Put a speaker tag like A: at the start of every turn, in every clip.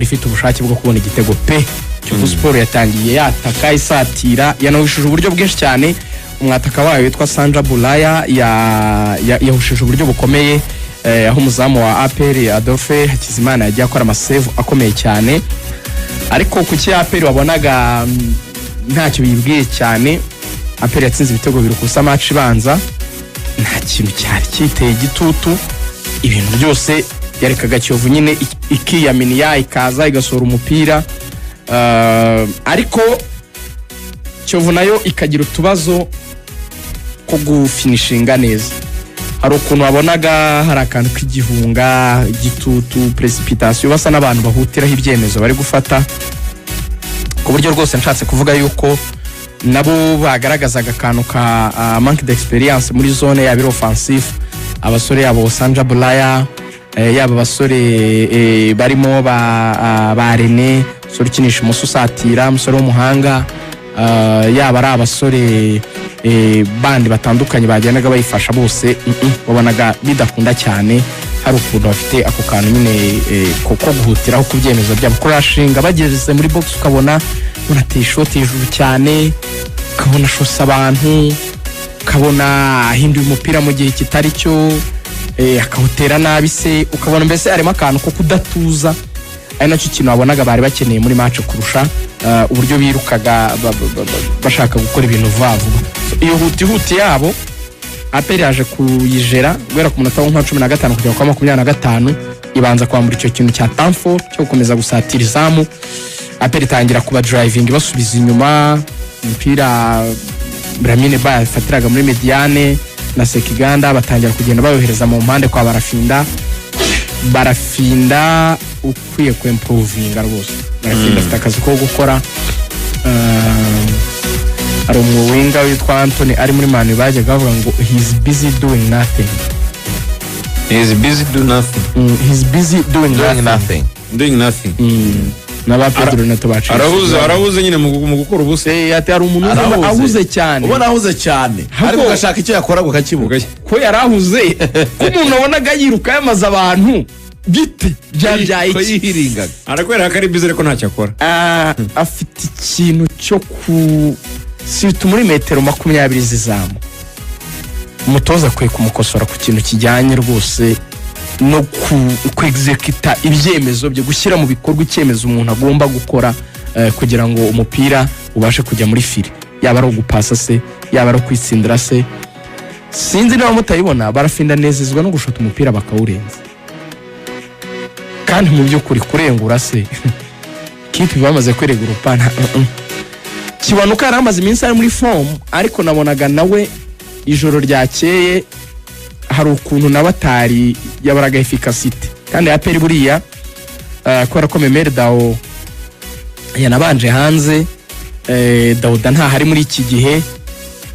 A: ifite ubushake bwo kubona igitego pe. Kiyovu Sport yatangiye yataka isatira yanawishije uburyo bwinshi cyane. Umwataka wayo witwa Sanja Bulaya yahushije uburyo bukomeye aho umuzamu wa APR Adolphe Hakizimana yagiye akora amasave akomeye cyane. Ariko kuki APR wabonaga ntacyo bibwiye cyane, APR yatsinze ibitego biri kusa match ibanza, nta kintu cyari kiteye igitutu, ibintu byose yarekaga Kiyovu nyine ikiyaminiya ikaza igasora umupira. Ariko Kiyovu nayo ikagira utubazo ko gufinishinga neza. Hari ukuntu wabonaga hari akantu k'igihunga, igitutu, precipitation, basa n'abantu bahutiraho ibyemezo bari gufata, ku buryo rwose nshatse kuvuga yuko nabo bagaragazaga akantu ka manque d'experience muri zone ya offensive. Abasore yabo Sanja Bulaya, yaba abasore barimo ba René sori kinisha umusatira umusore w'umuhanga, yaba ari abasore bandi batandukanye bagendaga bayifasha bose, wabonaga bidakunda cyane. Hari ukuntu bafite ako kantu nyine ko guhutiraho kubyemezo byabo, kurashinga bageze muri box ukabona unateye shot hejuru cyane, ukabona shosa abantu, ukabona ahinduye umupira mu gihe kitari cyo, akawutera nabi se, ukabona mbese arimo akantu ko kudatuza. Ari nacyo kintu wabonaga bari bakeneye muri match kurusha uburyo birukaga bashaka gukora ibintu vuba. Iyo huti yabo APR yaje kuyijera guhera ku munota wa 15 kugera kwa 25, ibanza kwambura icyo kintu cya Tamfo cyo gukomeza gusatira izamu. APR itangira kuba driving basubiza inyuma umupira, Bramine Ba yafatiraga muri mediane na Sekiganda, batangira kugenda bayohereza mu mpande kwa Barafinda ukwiye ku improvinga rwose. Barafinda afite akazi ko gukora. Ari umuwinga witwa Anthony ari muri Man baje gavuga ngo he's busy doing nothing.
B: He's busy doing nothing.
A: He's busy doing nothing. Naba Pedro Neto bacu.
B: Arahuze nyine mu gukora ubuse.
A: Ati ari umuntu ahuze cyane.
C: Ubona ahuze cyane. Ariko gashaka icyo yakora gukakibuga.
A: Ko yarahuze. Ko umuntu abona yiruka yamaza abantu. Bite byabyaye
B: yihiringaga. Arakwera ko ari bizere ko ntacyo akora.
A: Afite ikintu cyo ku situ muri metero 20 zizamu. Umutoza kwe kumukosora ku kintu kijyanye rwose no ku execute ibyemezo byo gushyira mu bikorwa icyemezo umuntu agomba gukora kugira ngo umupira ubashe kujya muri fili, yaba ari ugupasa se, yaba ari kwitsindira se. Sinzi niba mutayibona Barafinda nezezwa no gushota umupira bakawurenza, kandi mu by'ukuri kurengura se kipi bamaze kweregura upana. Kibanuka yaramaze iminsi ari muri form, ariko nabonaga nawe ijoro ryakeye hari ukuntu nabatari yabaraga efficacity, kandi APR buriya kwera ko Memere Dao yanabanje hanze, Dauda nta hari muri iki gihe,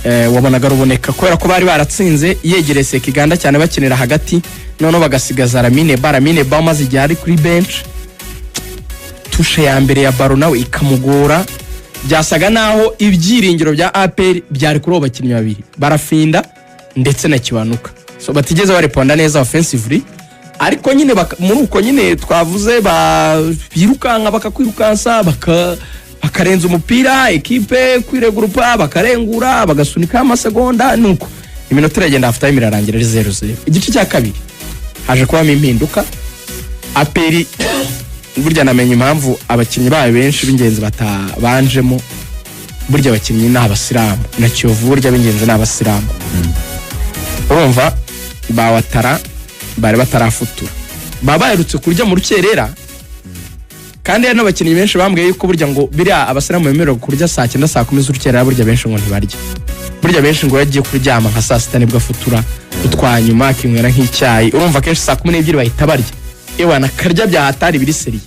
A: wabonaga ruboneka kwera ko bari baratsinze yegereye Sekiganda cyane bakenera hagati, none bagasigaza Lamine Ba maze igihe ari kuri bench. Tushe ya mbere ya baro nawe ikamugora, byasaga naho ibyiringiro bya APR byari kuri abakinnyi babiri, Barafinda ndetse na Kibanuka, so batigeze bareponda neza offensively. Ariko nyine muri uko nyine twavuze birukanka bakakwirukansa bakarenza umupira, equipe kwiregurupa bakarengura bagasunika amasegonda, nuko iminota iragenda after time irarangira ari 0-0. Igice cya kabiri haje kubamo impinduka. APR burya namenye impamvu abakinnyi bayo benshi b'ingenzi batabanjemo, burya abakinnyi n'abasilamu na Kiyovu burya b'ingenzi n'abasilamu. Urumva bawatara bari batarafutura, babayerutse kurya mu rukerera, kandi hari n'abakinnyi benshi bambwiye yuko burya ngo biriya abasilamu bemerewe kurya saa 9 saa 10 z'urukerera, burya benshi ngo ntibarya. Burya benshi ngo yagiye kuryama nka saa 6 nibwo afutura utwanyuma akinywera nk'icyayi. Urumva kenshi saa 12 bahita barya, ewana karya bya hatari biri seri.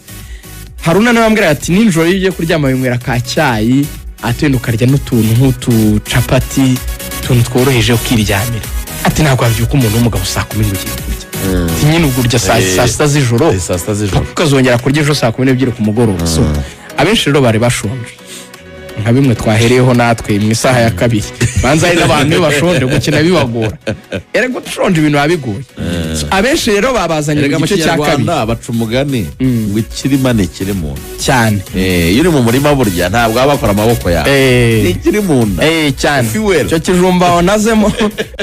A: Haruna nawe ambwira ati ninjoro yigiye kuryama winywera ka cyayi, atendo karya n'utuntu nk'utu chapati, tuntu tworoheje ukiryamira. Ati ntabwo avyuka umuntu w'umugabo saa 10 ugiye kurya. Nyine ugurya saa 6 z'ijoro, ukazongera kurya ejo saa 12 ku mugoroba. So abenshi rero bari bashonje, nka bimwe twahereyeho natwe mu isaha ya kabiri banza hari n'abantu iyo bashonje gukina bibagora erega ushonje ibintu babigoye abenshi rero babazanye mu gice cya kabiri
C: baca umugani ngo ikirimane kiri mu nda
A: cyane
C: iyo uri mu murima burya ntabwo baba bakora amaboko yawe ikiri mu nda
A: cyane icyo kijumba wanazemo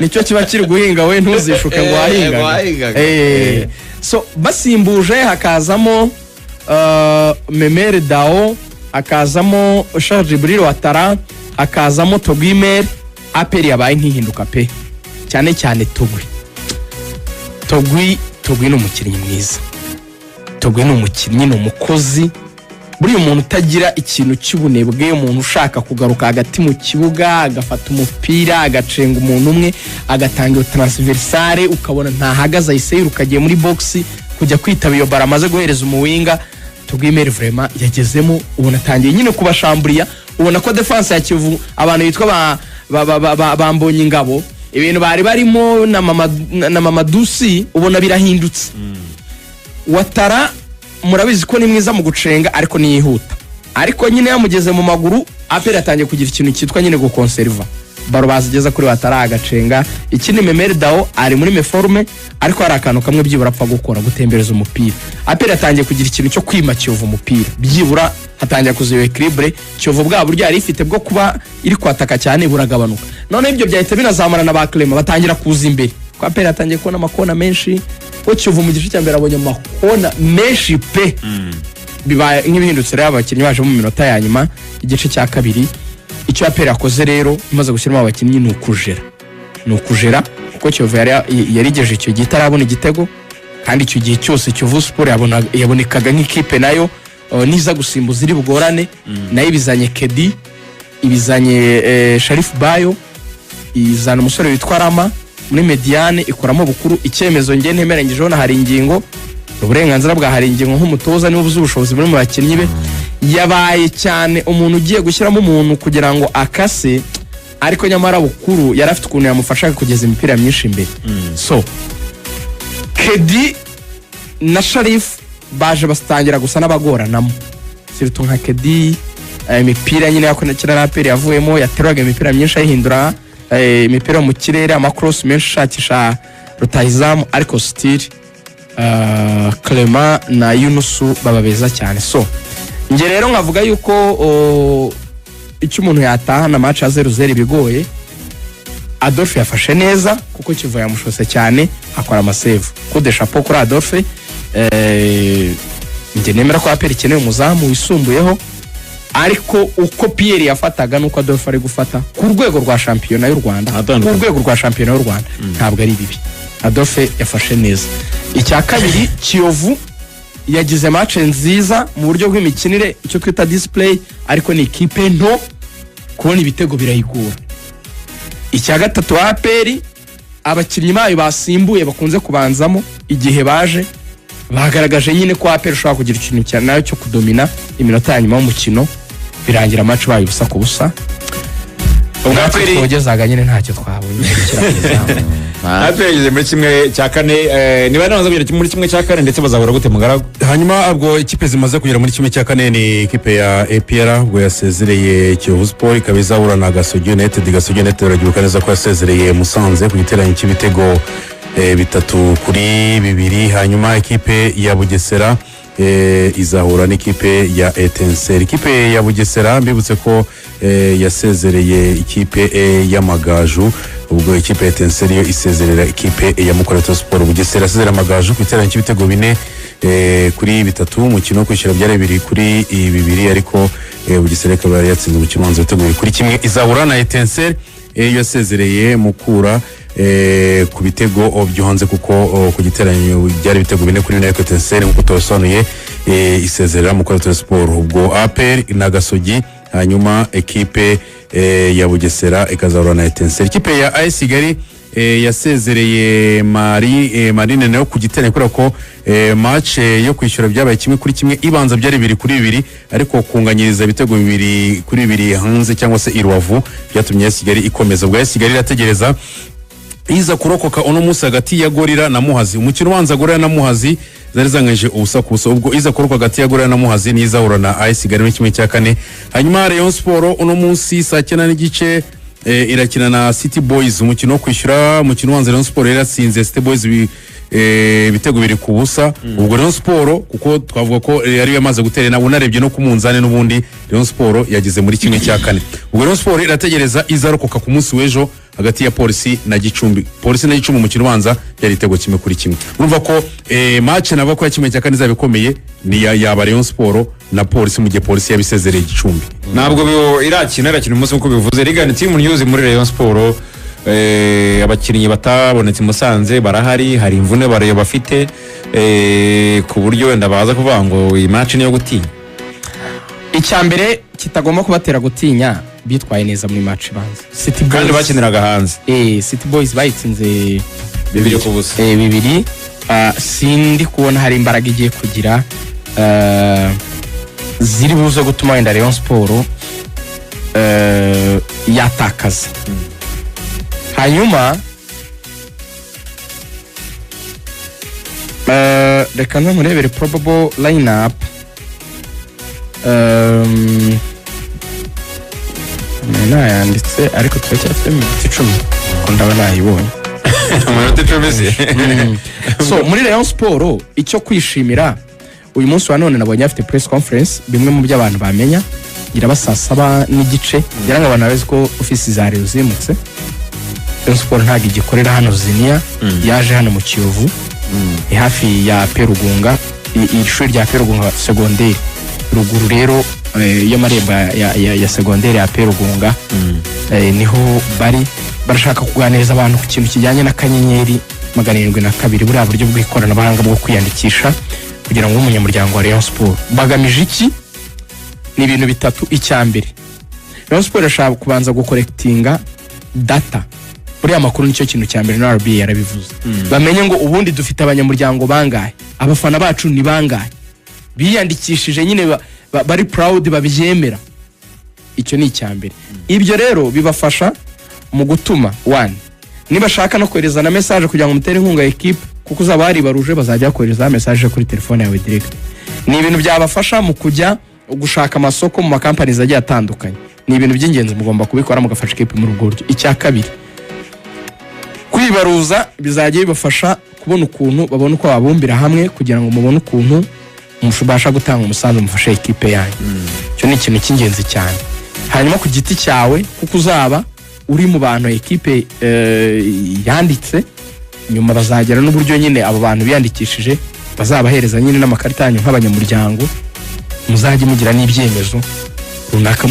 A: nicyo kiba kiri guhinga we ntuzishuke ngo wahingaga so basimbuje hakazamo Memere Dao, hakazamo Charles Djibril Ouattara, hakazamo Togwimer. APR yabaye nk'ihinduka pe cyane cyane Togwi ni umukinnyi mwiza, Togwi ni umukinnyi, ni umukozi, buri umuntu utagira ikintu cy'ubunebwe, umuntu ushaka kugaruka hagati mu kibuga agafata umupira agacenga umuntu umwe agatanga transversale ukabona ntahagaze ahise yiruka agiye muri box kujya kwitaba iyo bara amaze guhereza umuwinga. Tugwimere vraiment yagezemo ubona atangiye nyine kubashamburiya, ubona ko defense ya Kivu abantu yitwa bambonye ingabo ibintu bari barimo na mama Dusi ubona birahindutse. Ouattara murabizi ko ni mwiza mu gucenga ariko niyihuta, ariko nyine yamugeze mu maguru APR atangiye kugira ikintu cyitwa nyine gukonserva baro bazigeza kuri Ouattara agacenga. Ikindi Memere Dao ari muri meforme ariko hari akantu kamwe byibura apfa gukora gutembereza umupira. APR atangiye kugira ikintu cyo kwima Kiyovu umupira, byibura hatangiye kuziwe equilibre Kiyovu bwa buryo yari ifite bwo kuba iri kwataka cyane buragabanuka. None ibyo byahita binazamana na ba Clement batangira kuza imbere kwa APR atangiye kubona amakona menshi ko Kiyovu mu gice cya mbere abonye amakona menshi pe bibaye nk'ibihindutse rero abakinnyi baje mu minota ya nyuma igice cya kabiri. Icyo APR yakoze rero imaze gushyiramo abakinnyi ni ukujera kuko Kiyovu yarigeje icyo gihe itarabona igitego, kandi icyo gihe cyose Kiyovu Sport yabonekaga nk'ikipe nayo niza gusimbuza iri bugorane. nayo ibizanye Kedi, ibizanye Sharif Bayo, izana umusore witwa Rama muri Mediane ikoramo bukuru. Icyemezo nge ntemeranyijeho na hari ingingo uburenganzira bwa hari ingingo nk'umutoza niwe ubuze ubushobozi muri mu bakinnyi be, yabaye cyane umuntu ugiye gushyiramo umuntu kugira ngo akase, ariko nyamara bukuru yarafite ukuntu yamufashaga kugeza imipira myinshi imbere. So Kedi na Sharif baje bastangira gusa n'abagoranamo, sirtu nka Kedi imipira nyine yakonekera na APR yavuyemo yateraga imipira myinshi ayihindura imipira mu kirere, amacross menshi shakisha rutahizamu, ariko still Clement na Yunusu baba beza cyane. So nge rero nkavuga yuko icyo umuntu yatahana match ya 0-0 bigoye. Adolphe yafashe neza kuko Kivu yamushose cyane akora amasave ko de chapeau kuri Adolphe. Nge nemera ko APR ikeneye umuzamu wisumbuyeho, ariko uko Pierre yafataga nuko Adolphe ari gufata ku rwego rwa shampiyona y'u Rwanda, ntabwo ari bibi. Adolphe yafashe neza. Icya kabiri Kiyovu yagize match nziza mu buryo bw'imikinire, icyo kwita display, ariko ni ikipe nto kubona ibitego birayigura. Icya gatatu APR abakinnyi bayo basimbuye bakunze kubanzamo igihe baje bagaragaje nyine ko APR ushobora kugira ikintu cyane nayo cyo kudomina iminota ya nyuma y'umukino, birangira match bayo busa ku busa. APR twogezaga nyine ntacyo twabonye
B: APR yageze muri kimwe cya kane, niba nabanza kugera muri kimwe cya kane ndetse bazahura gute mugaragu.
D: Hanyuma ubwo ikipe zimaze kugera muri kimwe cya kane ni ikipe ya APR ubwo yasezereye Kiyovu Sport, ikaba izahura na Gasogi United. Gasogi United iragibuka neza ko yasezereye Musanze ku giteranyo cy'ibitego 3-2. Hanyuma ikipe ya Bugesera izahura n'ikipe ya Etincelle. Ikipe ya Bugesera mbibutse ko yasezereye ikipe y'Amagaju, ubwo ikipe ya Etincelle yo isezerera ikipe ya Mukoreto Sport. Bugesera asezerera Amagaju ku giteranyo cy'ibitego 4-3 umukino kwishyura byari 2-2, ariko Bugesera ikaba yari yatsinze umukino wanze ibitego 1-1. Izahura na Etincelle yasezereye Mukura ku bitego byonze kuko ku giteranyo byari ibitego 4-4 ariko Etincelle nkuko tosonuye isezerera Mukoreto Sport. Ubwo APR na Gasogi, hanyuma ekipe ya Bugesera ikazahura na Etincelle. Ikipe ya AS Kigali yasezereye Marine nayo ku giteranyo kubera ko match yo kwishyura byabaye 1-1, ibanza byari 2-2, ariko kunganyiriza ibitego 2-2 hanze cyangwa se i Rubavu byatumye AS Kigali ikomeza. Ubwo AS Kigali irategereza iza kurokoka uno munsi hagati ya Gorira na Muhazi. Umukino ubanza Gorira na Muhazi zari zangeje ubusa ku busa, ubwo iza kurokoka hagati ya Gorira na Muhazi niza hura na AS Kigali mu kimwe cya kane. Hanyuma Rayon Sport uno munsi saa 9 n'igice irakina na City Boys. Umukino wo kwishyura, umukino ubanza Rayon Sport yaratsinze City Boys ibitego biri ku busa. Ubwo Rayon Sport kuko twavuga ko yari yamaze guterera nabo narebye no kumunzane n'ubundi Rayon Sport yagize muri kimwe cya kane. Ubwo Rayon Sport irategereza izarokoka ku munsi w'ejo hagati ya Polisi na Gicumbi. Polisi na Gicumbi umukino ubanza yari itego kimwe kuri kimwe. Urumva ko match nabo ko ya kimwe cya kane zabikomeye ni ya Rayon Sport na Polisi mu gihe Polisi yabisezereye Gicumbi.
B: Ntabwo irakina umunsi uko bivuze. Rigana team news muri Rayon Sport, abakinnyi batabonetse Musanze barahari, hari imvune barayo bafite ku buryo wenda baza kuvuga ngo iyi match niyo gutinya.
A: Icyambere kitagomba kubatera gutinya, bitwaye neza muri match banza.
B: City Boys kandi bakiniraga hanze.
A: City Boys bayitsinze
B: 2 ku busa.
A: 2. Sindi kubona hari imbaraga igiye kugira ziri buzo gutuma wenda Rayon Sport yatakaza. Hanyuma reka nmurebere probable lineup. Yanditse ariko turacyafite minsi 10 ko ndabona nayibonye.
B: Amanota 10.
A: So muri Rayon Sport icyo kwishimira uyu munsi wa none nabonye afite press conference, bimwe mu by'abantu bamenya gira saa 7 n'igice yaranga abantu bazi ko office za Rayon zimutse. Rayon Sport ntabwo igikorera hano Zinia, yaje hano mu Kiyovu hafi ya Perugunga, ishuri rya Perugunga secondaire ruguru rero iyo marembo ya secondaire ya Perugunga niho bari barashaka kuganiriza abantu ku kintu kijyanye na kanyenyeri 702 buriya buryo bw'ikoranabuhanga bwo kwiyandikisha kugira ngo umunyamuryango wa Rayon Sport bagamije iki. Ni ibintu bitatu. Icyambere Rayon Sport irashaka kubanza gukorektinga data. Buriya makuru nicyo kintu cyambere na RB yarabivuze. Bamenye ngo ubundi dufite abanyamuryango bangahe, abafana bacu ni bangahe, biyandikishije nyine bari proud babyemera. Icyo ni icyambere. Ibyo rero bibafasha mu gutuma niba shaka no kohereza na message kugira ngo mutere inkunga equipe, kuko uzaba hari baruje bazajya kohereza message kuri telefone yawe direct. Ni ibintu byabafasha mu kujya gushaka amasoko mu makampani zagiye atandukanye. Ni ibintu by'ingenzi mugomba kubikora mugafasha equipe mu rugoryo. Icya kabiri, kwibaruza bizajya bibafasha kubona ukuntu babona uko babumbira hamwe kugira ngo mubone ukuntu mushobasha gutanga umusanzu mufashe equipe yanyu. Cyo ni ikintu cy'ingenzi cyane. Hanyuma ku giti cyawe kuko uzaba uri mu bantu equipe yanditse, nyuma bazagera n'uburyo nyine abo bantu biyandikishije bazabahereza nyine n'amakarita yanyu nk'abanyamuryango, muzajye mugira n'ibyemezo runaka.